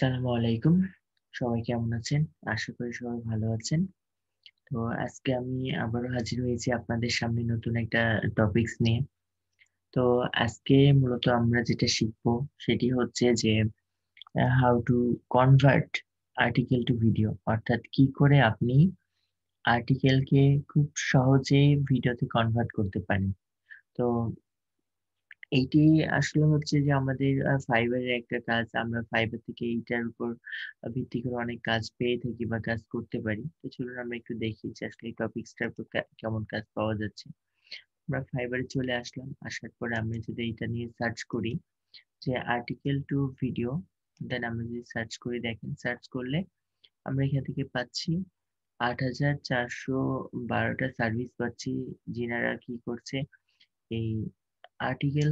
আসসালামু আলাইকুম। সবাই কেমন আছেন? আশা করি সবাই ভালো আছেন। তো আজকে আমি আবারও হাজির হয়েছি আপনাদের সামনে নতুন একটা টপিকস নিয়ে। তো আজকে মূলত আমরা যেটা শিখবো সেটি হচ্ছে যে how to convert article to video অর্থাৎ কি করে আপনি আর্টিকেলকে খুব সহজেই ভিডিওতে কনভার্ট করতে পারেন। তো এইটি আসলে হচ্ছে যে আমাদের Fiverr এর একটা কাজ। আমরা Fiverr থেকে এইটার উপর ভিত্তি করে অনেক কাজ পেয়ে থাকি বা কাজ করতে পারি। তো চলুন আমরা একটু দেখি যে আসলে এই টপিকসটার উপর কেমন কাজ পাওয়া যাচ্ছে। আমরা Fiverr এ চলে আসলাম। আসার পরে আমি যদি এইটা নিয়ে সার্চ করি যে আর্টিকেল টু ভিডিও, দেন আমরা যদি সার্চ করি দেখেন সার্চ করলে আমরা এখান থেকে পাচ্ছি ৮,৪১২ টা সার্ভিস পাচ্ছি, যিনারা কি করছে এই আর্টিকেল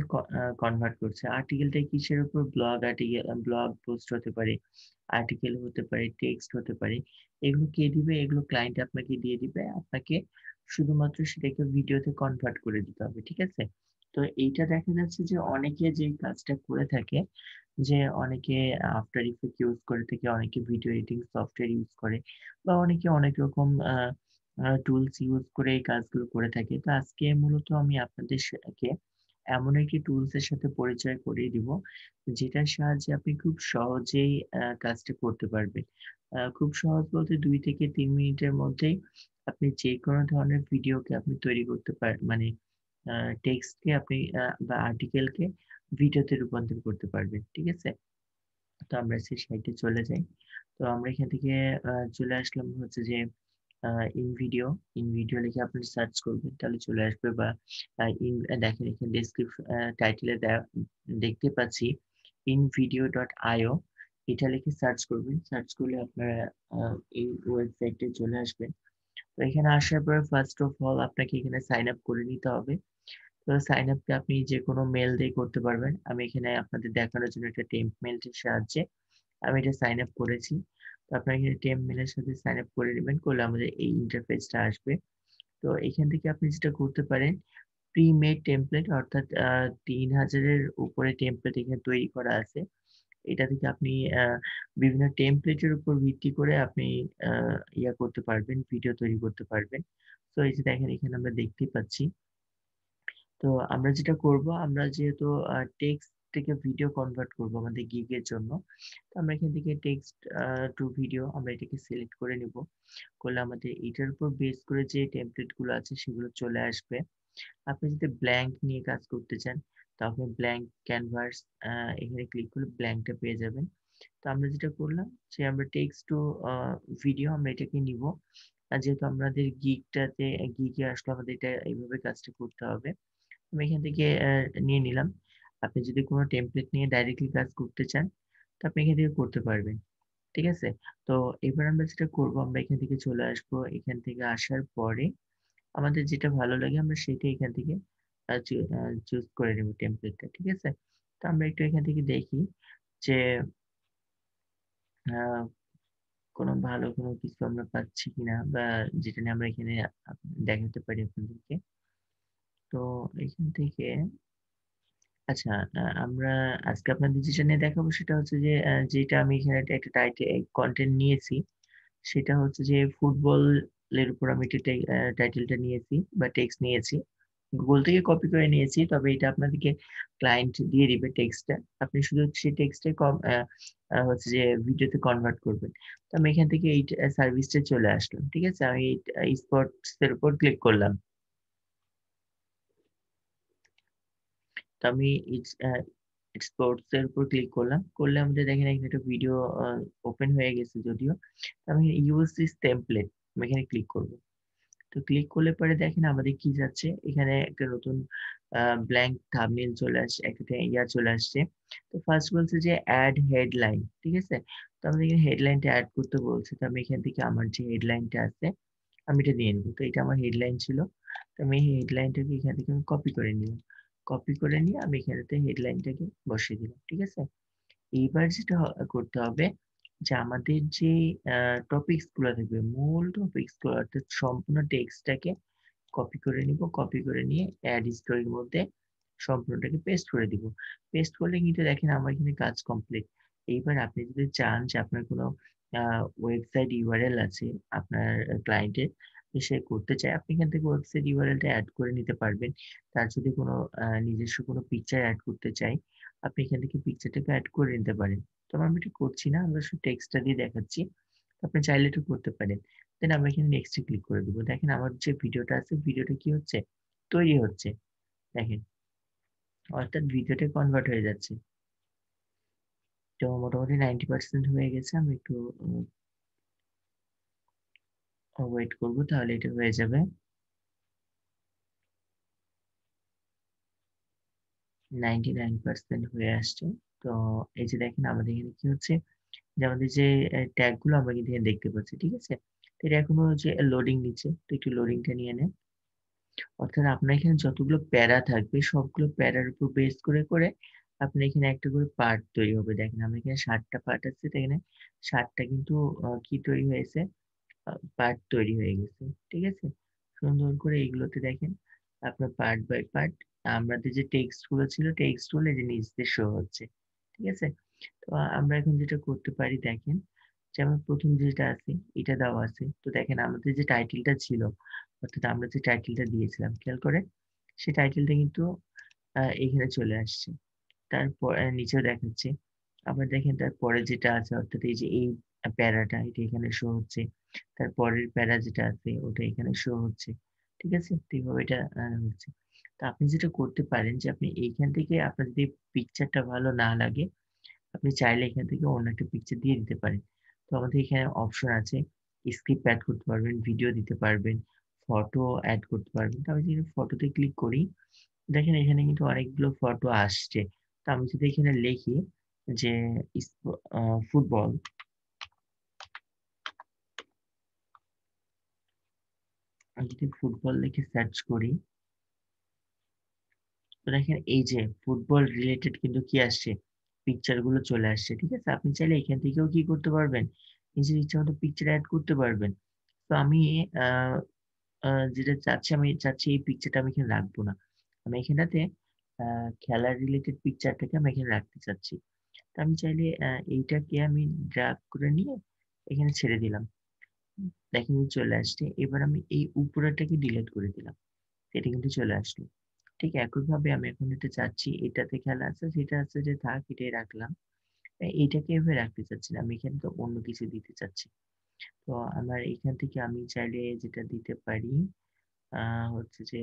কনভার্ট করছে। আর্টিকেলটা কিসের উপর? ব্লগ পোস্ট হতে পারে, আর্টিকেল হতে পারে, টেক্সট হতে পারে। এগুলো কে দিবে? এগুলো ক্লায়েন্ট আপনাকে দিয়ে দিবে। আপনাকে শুধুমাত্র সেটাকে ভিডিওতে কনভার্ট করে দিতে হবে। ঠিক আছে? তো এইটা দেখা যাচ্ছে যে অনেকে যে কাজটা করে থাকে যে অনেকে আফটার ইফেক্ট ইউজ করে থাকে, অনেকে ভিডিও এডিটিং সফটওয়্যার ইউজ করে বা অনেকে অনেক রকম টুলস ইউজ করে এই কাজগুলো করে থাকে। তো আজকে মূলত আমি আপনাদের কে এমন একটি টুলস এর সাথে পরিচয় করিয়ে দিব, যেটার সাহায্যে আপনি খুব সহজেই কাজটা করতে পারবেন। খুব সহজ বলতে ২ থেকে ৩ মিনিটের মধ্যেই আপনি যেকোনো ধরনের ভিডিওকে আপনি তৈরি করতে মানে আ টেক্সটকে আপনি বা আর্টিকেলকে ভিডিওতে রূপান্তর করতে পারবেন। ঠিক আছে? তো আমরা সেই সাইটে চলে যাই। তো আমরা এখান থেকে চলে আসলাম হচ্ছে যে আ ইনভিডিও, ইনভিডিও লিখে আপনি সার্চ করবেন তাহলে চলে আসবে বা আ ইন দেখেন এখানে টাইটেলে দেখতে পাচ্ছি invideo.io, এটা লিখে সার্চ করবেন। সার্চ করলে আপনারা আ এই ওয়েবসাইটে চলে আসবেন। তো এখানে আসার পরে ফার্স্ট অফ অল আপনাকে এখানে সাইন আপ করে নিতে হবে। তো সাইন আপটা আপনি যেকোনো মেইল দিয়ে করতে পারবেন। আমি এখানে আপনাদের দেখানোর জন্য একটা টেম্প মেইলটির সাহায্যে আমি এটা সাইন আপ করেছি। তো আপনারা এখানে টেম্প মেইলের সাথে সাইন আপ করে নিবেন। করলে আমাদের এই ইন্টারফেসটা আসবে। তো এখান থেকে আপনি যেটা করতে পারেন, প্রি-মেড টেমপ্লেট অর্থাৎ ৩,০০০ এর উপরে টেমপ্লেট এখানে তৈরি করা আছে। এটা থেকে আপনি আ বিভিন্ন টেমপ্লেটের উপর ভিত্তি করে আপনি আ করতে পারবেন, ভিডিও তৈরি করতে পারবেন। তো এই যে দেখেন এখানে আমরা দেখতেই পাচ্ছি। তো আমরা যেটা করব, আমরা যেহেতু টেক্সট থেকে ভিডিও কনভার্ট করব আমাদের গিগ এর জন্য। তো আমরা এখান থেকে টেক্সট টু ভিডিও আমরা এটাকে সিলেক্ট করে নিব। করলে আমাদের এটার উপর বেস করে যে টেমপ্লেট গুলো আছে সেগুলো চলে আসবে। আপনি যদি ব্ল্যাংক নিয়ে কাজ করতে চান, তো আপনি ব্ল্যাংক ক্যানভাস এখানে ক্লিক করলে ব্ল্যাংকটা পেয়ে যাবেন। তো আমরা যেটা করলাম যে আমরা টেক্সট টু আ ভিডিও আমরা এটাকে নিব। যেহেতু আমাদের গিগে আসলে আমাদের এটা এইভাবে কাজটা করতে হবে। আমি এখান থেকে নিয়ে নিলাম। আপনি যদি কোন টেমপ্লেট নিয়ে ডাইরেক্টলি কাজ করতে চান, তো আপনি এখান থেকে করতে পারবেন। ঠিক আছে? তো এবার আমরা যেটা করব, আমরা এখান থেকে চলে আসবো। এখান থেকে আসার পরে আমাদের যেটা ভালো লাগে আমরা সেটাই এখান থেকে আ চু আ চুজ করে নেব টেমপ্লেটটা। ঠিক আছে? তো আমরা একটু এখান থেকে দেখি যে আ কোন ভালো কোন কিছু আমরা পাচ্ছি কিনা বা যেটা নিয়ে আমরা এখানে দেখাতে পারি আপনাদেরকে। তো এখান থেকে আচ্ছা, আমরা আজকে আপনাদের যেটা নিয়ে দেখাবো সেটা হচ্ছে যে যেটা আমি এখানে একটা কনটেন্ট নিয়েছি। সেটা হচ্ছে যে ফুটবলের উপর আমি একটা টাইটেলটা নিয়েছি বা টেক্সট নিয়েছি। Google থেকে কপি করে নিয়েছি। তবে এটা আপনাদেরকে ক্লায়েন্ট দিয়ে দিবে টেক্সটটা। আপনি শুধু সেই টেক্সটে কম আ আ হচ্ছে যে ভিডিওতে কনভার্ট করবেন। তো আমি এখান থেকে এই সার্ভিসটায় চলে আসলাম। ঠিক আছে? আমি স্পোর্টস এর উপর ক্লিক করলাম। তো আমি স্পোর্টস এর উপর ক্লিক করলাম। করলে আমাদের দেখেন এখানে একটা ভিডিও আ ওপেন হয়ে গেছে যদিও। তো আমি ইউস দিস টেমপ্লেট আমি এখানে ক্লিক করব। তো ক্লিক করলে পরে দেখেন আমাদের কি যাচ্ছে, এখানে একটা নতুন আ ব্ল্যাংক থাম্বনেইল চলে আসছে, একটা চলে আসছে। তো ফার্স্ট বলছে যে এড হেডলাইন। ঠিক আছে? তো আমাদের এখানে হেডলাইনটা এড করতে বলছে। তো আমি এখান থেকে আমার যে হেডলাইনটা আছে আমি এটা নিয়ে নিব। তো এটা আমার হেডলাইন ছিল। তো আমি এই হেডলাইনটাকে এখান থেকে আমি কপি করে নিলাম। কপি করে নিয়ে আমি এখানেতে হেডলাইনটাকে বসিয়ে দিলাম। ঠিক আছে? এইবার যেটা করতে হবে যে আমাদের যে আ টপিকস গুলা থাকবে, মূল টপিকস গুলো অর্থাৎ সম্পূর্ণ টেক্সটটাকে কপি করে নিব। কপি করে নিয়ে এড স্টোরির মধ্যে সম্পূর্ণটাকে পেস্ট করে দিব। পেস্ট করলে কিন্তু দেখেন আমার এখানে কাজ কমপ্লিট। এইবার আপনি যদি চান যে আপনার কোনো ওয়েবসাইট ইউআরএল আছে আপনার ক্লায়েন্টের, সে করতে চায়, আপনি এখান থেকে ওয়েবসাইট ইউআরএলটা এড করে নিতে পারবেন। তার যদি কোনো নিজস্ব কোনো পিকচার এড করতে চায়, আপনি এখান থেকে পিকচারটাকে এড করে নিতে পারেন। তো আমি এটা করছি না, আমরা শুধু টেক্সটটা দিয়ে দেখাচ্ছি। আপনি চাইলে এটা করতে পারেন। দেন আমরা এখানে নেক্সট এ ক্লিক করে দিব। দেখেন আমার যে ভিডিওটা আছে, ভিডিওটা কি হচ্ছে? তৈরি হচ্ছে। দেখেন, অর্থাৎ ভিডিওটা কনভার্ট হয়ে যাচ্ছে। তো মোটামুটি 90% হয়ে গেছে। আমি একটু ওয়েট করব, তাহলে এটা হয়ে যাবে। 99% হয়ে আসছে। তো এই যে দেখেন আমাদের এখানে কি হচ্ছে, যে আমাদের যে ট্যাগ গুলো আমরা কিন্তু এখানে দেখতে পাচ্ছি, ঠিক আছে? তো এটা এখনো যে লোডিং নিচ্ছে, তো একটু লোডিংটা নিয়ে নেন। অর্থাৎ আপনার এখানে যতগুলো প্যারা থাকবে সবগুলো প্যারার উপর বেস করে আপনার এখানে একটা করে পার্ট তৈরি হবে। দেখেন আমার এখানে ৭ টা পার্ট আছে, তো এখানে ৭ টা কিন্তু কি তৈরি হয়েছে? পার্ট তৈরি হয়ে গেছে। ঠিক আছে? সুন্দর করে এগুলোতে দেখেন আপনার পার্ট বাই পার্ট আমাদের যে টেক্সট গুলো ছিল, টেক্সট গুলো এই যে নিচ দিয়ে শো হচ্ছে। ঠিক আছে? তো আমরা এখন যেটা করতে পারি দেখেন, যেমন ১ম যেটা আছে এটা দেওয়া আছে। তো দেখেন আমাদের যে টাইটেলটা ছিল, অর্থাৎ আমরা যে টাইটেলটা দিয়েছিলাম, খেয়াল করেন? সেই টাইটেলটা কিন্তু এখানে চলে আসছে। তারপর নিচেও দেখাচ্ছে। আবার দেখেন তারপরে যেটা আছে, অর্থাৎ এই যে এই প্যারাটা এটা এখানে শো হচ্ছে। তার পরের প্যারা যেটা আছে ওটা এখানে শো হচ্ছে। ঠিক আছে? তো এইভাবে এটা হচ্ছে। তো আপনি যেটা করতে পারেন যে আপনি এইখান থেকে আপনার যদি পিকচারটা ভালো না লাগে, আপনি চাইলে এখান থেকে অন্য একটা পিকচার দিয়ে দিতে পারেন। তো আমাদের এখানে অপশন আছে, স্ক্রিপ্ট এড করতে পারবেন, ভিডিও দিতে পারবেন, ফটো এড করতে পারবেন। তো আমি যদি ফটোতে ক্লিক করি, দেখেন এখানে কিন্তু অনেকগুলো ফটো আসছে। তো আমি যদি এখানে লিখি যে স্প ফুটবল, আমি যদি ফুটবল লিখে সার্চ করি, তো দেখেন এই যে ফুটবল রিলেটেড কিন্তু কি আসছে? পিকচার গুলো চলে আসছে। ঠিক আছে? আপনি চাইলে এখান থেকেও কি করতে পারবেন? নিজের ইচ্ছামত পিকচার এড করতে পারবেন। তো আমি আ আ যেটা চাচ্ছি, আমি চাচ্ছি এই পিকচারটা আমি এখানে রাখবো না। আমি এখানটাতে আ খেলার রিলেটেড পিকচারটাকে আমি এখানে রাখতে চাচ্ছি। তো আমি চাইলে এইটাকে আমি ড্রাগ করে নিয়ে এখানে ছেড়ে দিলাম। দেখেন চলে আসছে। এবার আমি এই উপরেরটাকে ডিলিট করে দিলাম। এটা কিন্তু চলে আসলো। ঠিক একইভাবে আমি এখন এটা চাচ্ছি, এটাতে খেলা আছে, সেটা আছে যে থাক, এটাই রাখলাম। এইটাকে এভাবে রাখতে চাচ্ছি না। আমি এখানে তো অন্য কিছু দিতে চাচ্ছি। তো আমার এখান থেকে আমি চাইলে যেটা দিতে পারি আ হচ্ছে যে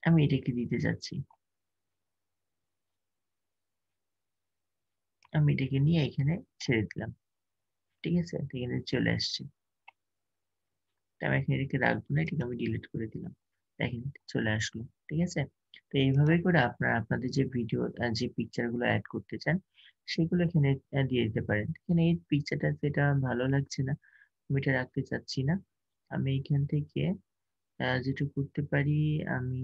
আমি এটাকে দিতে চাচ্ছি। আমি এটাকে নিয়ে এখানে ছেড়ে দিলাম। ঠিক আছে? তো এখানে চলে আসছে। তো আমি এখানে এটাকে রাখবো না, এটাকে আমি ডিলিট করে দিলাম। দেখেন চলে আসলো। ঠিক আছে? তো এইভাবে করে আপনারা আপনাদের যে ভিডিও যে পিকচার গুলো এড করতে চান, সেগুলো এখানে দিয়ে দিতে পারেন। এখানে এই পিকচারটা যেটা ভালো লাগছে না, আমি এটা রাখতে চাচ্ছি না। আমি এখান থেকে যেটা করতে পারি, আমি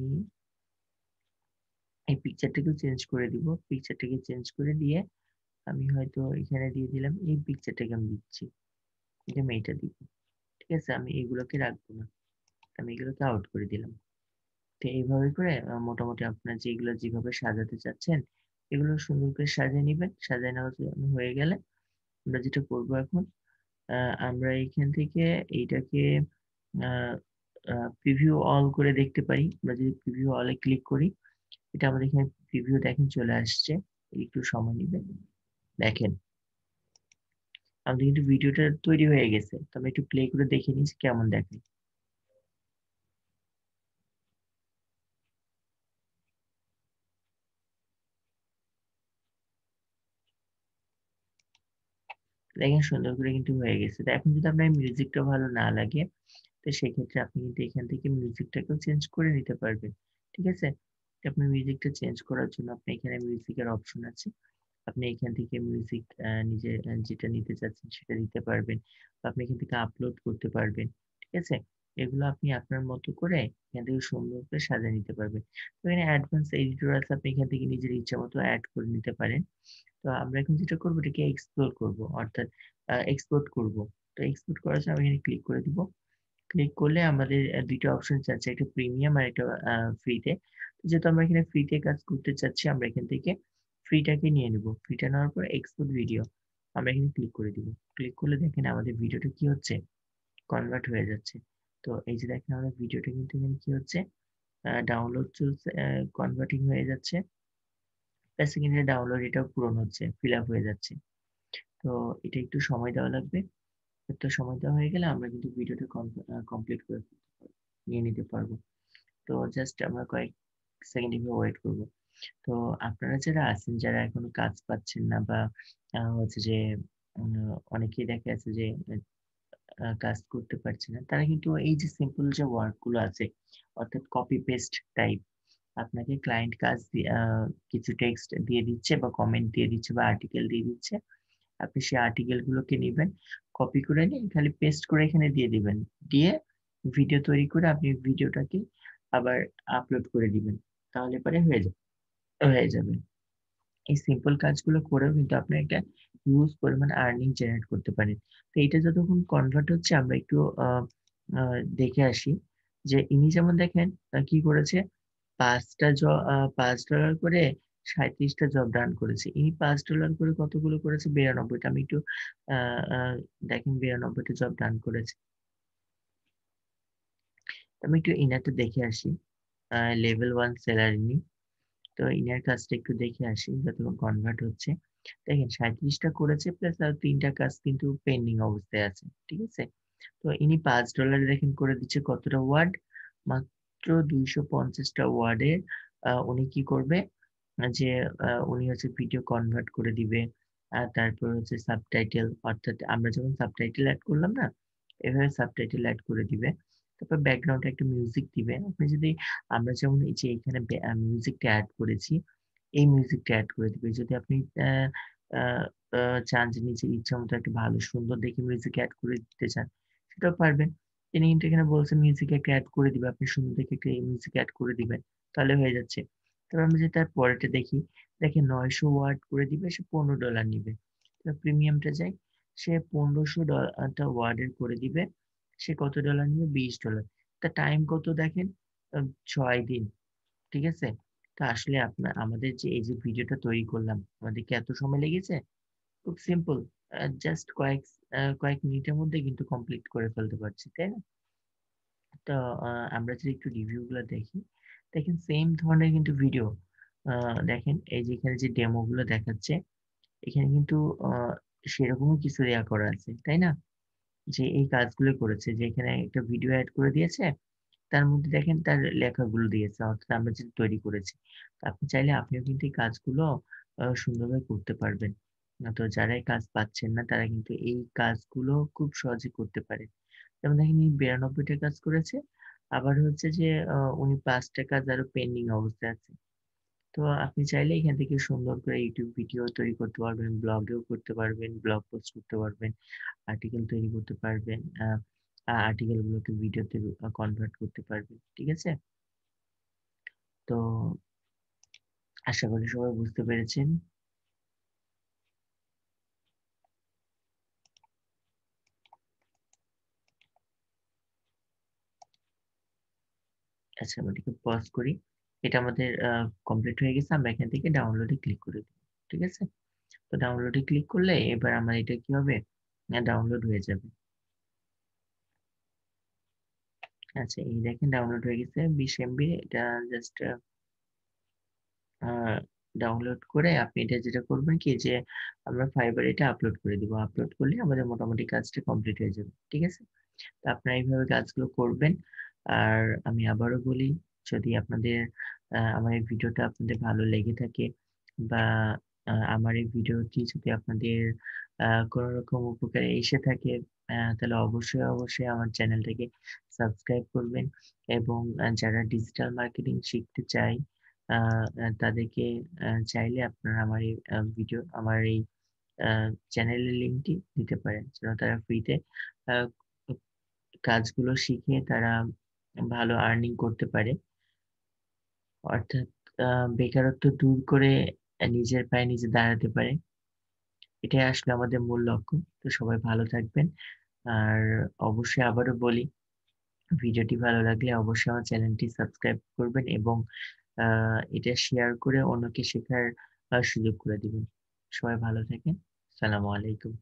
এই পিকচারটাকেও চেঞ্জ করে দিব। পিকচারটাকে চেঞ্জ করে দিয়ে আমি হয়তো এখানে দিয়ে দিলাম, এই পিকচারটাকে আমি দিচ্ছি। এটা আমি এইটা দিব। ঠিক আছে? আমি এগুলোকে রাখবো না। আমি এগুলোকে আউট করে দিলাম। তো এইভাবে করে মোটামুটি আপনার যেগুলো যেভাবে সাজাতে চাচ্ছেন, এগুলো সুন্দর করে সাজিয়ে নিবেন। সাজিয়ে নেওয়া হয়ে গেলে আমরা যেটা করব এখন, আ আমরা এইখান থেকে এইটাকে আ আ প্রিভিউ অল করে দেখতে পারি। আমরা যদি প্রিভিউ অল এ ক্লিক করি, এটা আমাদের এখানে প্রিভিউ দেখেন চলে আসছে। একটু সময় নিবে। দেখেন, আমাদের কিন্তু ভিডিওটা তৈরি হয়ে গেছে। তো আমি একটু প্লে করে দেখে নিই যে কেমন দেখায়। দেখেন সুন্দর করে কিন্তু হয়ে গেছে। তো এখন যদি আপনার মিউজিকটা ভালো না লাগে, তো সেক্ষেত্রে আপনি কিন্তু এখান থেকে মিউজিকটাকেও চেঞ্জ করে নিতে পারবেন। ঠিক আছে? আপনার মিউজিকটা চেঞ্জ করার জন্য আপনি এখানে মিউজিকের অপশন আছে। আপনি এখান থেকে মিউজিক নিজে যেটা নিতে চাচ্ছেন সেটা দিতে পারবেন। বা আপনি এখান থেকে আপলোড করতে পারবেন। ঠিক আছে? এগুলো আপনি আপনার মতো করে এখান থেকে সুন্দর করে সাজিয়ে নিতে পারবেন। তো এখানে অ্যাডভান্স এডিটর আছে, আপনি এখান থেকে নিজের ইচ্ছামত এড করে নিতে পারেন। তো আমরা এখন যেটা করব, এটাকে এক্সপ্লোর করব। অর্থাৎ এক্সপোর্ট করব। তো এক্সপোর্ট করার জন্য আমি এখানে ক্লিক করে দিব। ক্লিক করলে আমাদের দুইটা অপশন চাচ্ছে, একটা প্রিমিয়াম আর একটা ফ্রিতে। যেহেতু আমরা এখানে ফ্রিতে কাজ করতে চাচ্ছি, আমরা এখান থেকে ফ্রিটাকে নিয়ে নেব। ফ্রিটা নেওয়ার পর এক্সপোর্ট ভিডিও আমরা এখানে ক্লিক করে দিব। ক্লিক করলে দেখেন আমাদের ভিডিওটা কি হচ্ছে, কনভার্ট হয়ে যাচ্ছে। তো এই যে দেখেন আমাদের ভিডিওটা কিন্তু এখানে কি হচ্ছে, ডাউনলোড চলছে, কনভার্টিং হয়ে যাচ্ছে, প্লাস এখানে ডাউনলোড এটাও পূরণ হচ্ছে, ফিল আপ হয়ে যাচ্ছে। তো এটা একটু সময় দেওয়া লাগবে। তো সময় দেওয়া হয়ে গেলে আমরা কিন্তু ভিডিওটা কমপ্লিট করে নিয়ে নিতে পারবো। তো জাস্ট আমরা কয়েক সেকেন্ড একটু ওয়েট করবো। তো আপনারা যারা আছেন, যারা এখনো কাজ পাচ্ছেন না বা হচ্ছে যে অনেকেই দেখা যাচ্ছে যে কাজ করতে পারছে না, তারা কিন্তু এই যে সিম্পল যে ওয়ার্ক গুলো আছে, অর্থাৎ কপি পেস্ট টাইপ, আপনাকে ক্লায়েন্ট কাজ কিছু টেক্সট দিয়ে দিচ্ছে বা কমেন্ট দিয়ে দিচ্ছে বা আর্টিকেল দিয়ে দিচ্ছে, আপনি সেই আর্টিকেল গুলোকে নিবেন, কপি করে নিয়ে খালি পেস্ট করে এখানে দিয়ে দিবেন, দিয়ে ভিডিও তৈরি করে আপনি ভিডিওটাকে আবার আপলোড করে দিবেন, তাহলে পরে হয়ে যাবে। এই সিম্পল কাজগুলো করেও কিন্তু আপনি একটা হিউজ পরিমাণ আর্নিং জেনারেট করতে পারেন। তো এটা যতক্ষণ কনভার্ট হচ্ছে আমরা একটু দেখে আসি যে ইনি যেমন দেখেন কি করেছে, ৫ টা $৫ করে ৩৭ টা জব রান করেছে। ইনি $৫ করে কতগুলো করেছে? ৯২ টা। আমি একটু আ আ দেখেন ৯২ টা জব রান করেছে। আমি একটু ইনারটা দেখে আসি। লেভেল 1 সেলার ইনি। তো ইনার কাজটা একটু দেখে আসি যতক্ষণ কনভার্ট হচ্ছে। দেখেন ৩৭ টা করেছে প্লাস আর ৩ টা কাজ কিন্তু পেন্ডিং অবস্থায় আছে। ঠিক আছে? তো ইনি $৫ দেখেন করে দিচ্ছে কতটা ওয়ার্ড? মাত্র ২৫০ টা ওয়ার্ডে উনি কি করবে? যে উনি হচ্ছে ভিডিও কনভার্ট করে দিবে। তারপর হচ্ছে সাবটাইটেল, অর্থাৎ আমরা যখন সাবটাইটেল এড করলাম না? এভাবে সাবটাইটেল এড করে দিবে। তারপর ব্যাকগ্রাউন্ডে একটা মিউজিক দিবে। আপনি যদি আমরা যেমন এই যে এখানে মিউজিকটা এড করেছি, এই মিউজিকটা এড করে দিবে। যদি আপনি অ্যা আ আ চান যে নিজের ইচ্ছামত একটা ভালো সুন্দর দেখে মিউজিক এড করে দিতে চান, সেটাও পারবেন। তিনি কিন্তু এখানে বলছে মিউজিক একটা এড করে দিবে। আপনি সুন্দর দেখে একটা মিউজিক এড করে দিবেন। তাহলে হয়ে যাচ্ছে। তারপর আমরা যদি তার পরেরটা দেখি, দেখেন ৯০০ ওয়াট করে দিবে, সে $১৫ নিবে। প্রিমিয়ামটা যাই, সে ১৫০০ টা ওয়ার্ডের করে দিবে। সে কত ডলার নিবে? $২০। তার টাইম কত দেখেন? ৬ দিন। ঠিক আছে? তো আসলে আমাদের যে এই যে ভিডিওটা তৈরি করলাম, আমাদের কি এত সময় লেগেছে? খুব সিম্পল। জাস্ট কয়েক মিনিটের মধ্যে কিন্তু কমপ্লিট করে ফেলতে পারছি, তাই না? তো আ আমরা যদি একটু রিভিউ গুলা দেখি, দেখেন সেম ধরনের কিন্তু ভিডিও, আ দেখেন এই যে এখানে যে ডেমো গুলো দেখাচ্ছে, এখানে কিন্তু আ সেরকমই কিছু দেয়া করা আছে, তাই না? যে এই কাজগুলো করেছে, যে এখানে একটা ভিডিও এড করে দিয়েছে, তার মধ্যে দেখেন তার লেখাগুলো দিয়েছে, অর্থাৎ আমরা যেটা তৈরি করেছি। তো আপনি চাইলে আপনিও কিন্তু এই কাজগুলো সুন্দরভাবে করতে পারবেন। তো যারা এই কাজ পাচ্ছেন না, তারা কিন্তু এই কাজগুলো খুব সহজে করতে পারে। যেমন দেখেন এই ৯২ টা কাজ করেছে। আবার হচ্ছে যে উনি ৫ টা কাজ আরো পেন্ডিং অবস্থায় আছে। তো আপনি চাইলে এখান থেকে সুন্দর করে YouTube ভিডিও তৈরি করতে পারবেন, ব্লগেও করতে পারবেন, ব্লগ পোস্ট করতে পারবেন, আর্টিকেল তৈরি করতে পারবেন। আর্টিকেল গুলোকে ভিডিওতে কনভার্ট করতে পারবেন। ঠিক আছে? তো আশা করি সবাই বুঝতে পেরেছেন। আচ্ছা, আমি এটাকে পজ করি। এটা আমাদের কমপ্লিট হয়ে গেছে। আমরা এখান থেকে ডাউনলোডে ক্লিক করে দিব। ঠিক আছে? তো ডাউনলোডে ক্লিক করলে এবার আমার এটা কি হবে? ডাউনলোড হয়ে যাবে। আচ্ছা, এই দেখেন ডাউনলোড হয়ে গেছে ২০ এমবি। এটা জাস্ট আ ডাউনলোড করে আপনি এটা যেটা করবেন কি যে আমরা ফাইবারে এটা আপলোড করে দিব। আপলোড করলে আমাদের মোটামুটি কাজটা কমপ্লিট হয়ে যাবে। ঠিক আছে? তো আপনারা এইভাবে কাজগুলো করবেন। আর আমি আবারও বলি, যদি আপনাদের আমার এই ভিডিওটা আপনাদের ভালো লেগে থাকে বা আমার এই ভিডিওটি যদি আপনাদের কোনো রকম উপকারে এসে থাকে, তাহলে অবশ্যই আমার চ্যানেলটাকে সাবস্ক্রাইব করবেন এবং যারা ডিজিটাল মার্কেটিং শিখতে চায়, আ আ তাদেরকে চাইলে আপনারা আমার এই আ চ্যানেলের লিঙ্কটি দিতে পারেন। যেন তারা ফ্রিতে আ কাজগুলো শিখে তারা ভালো আর্নিং করতে পারে। অর্থাৎ আ বেকারত্ব দূর করে নিজের পায়ে নিজে দাঁড়াতে পারে। এটাই আসলে আমাদের মূল লক্ষ্য। তো সবাই ভালো থাকবেন। আর অবশ্যই আবারও বলি, ভিডিওটি ভালো লাগলে অবশ্যই আমার চ্যানেলটি সাবস্ক্রাইব করবেন এবং এটা শেয়ার করে অন্যকে শেখার সুযোগ করে দিবেন। সবাই ভালো থাকেন। আসসালামু আলাইকুম।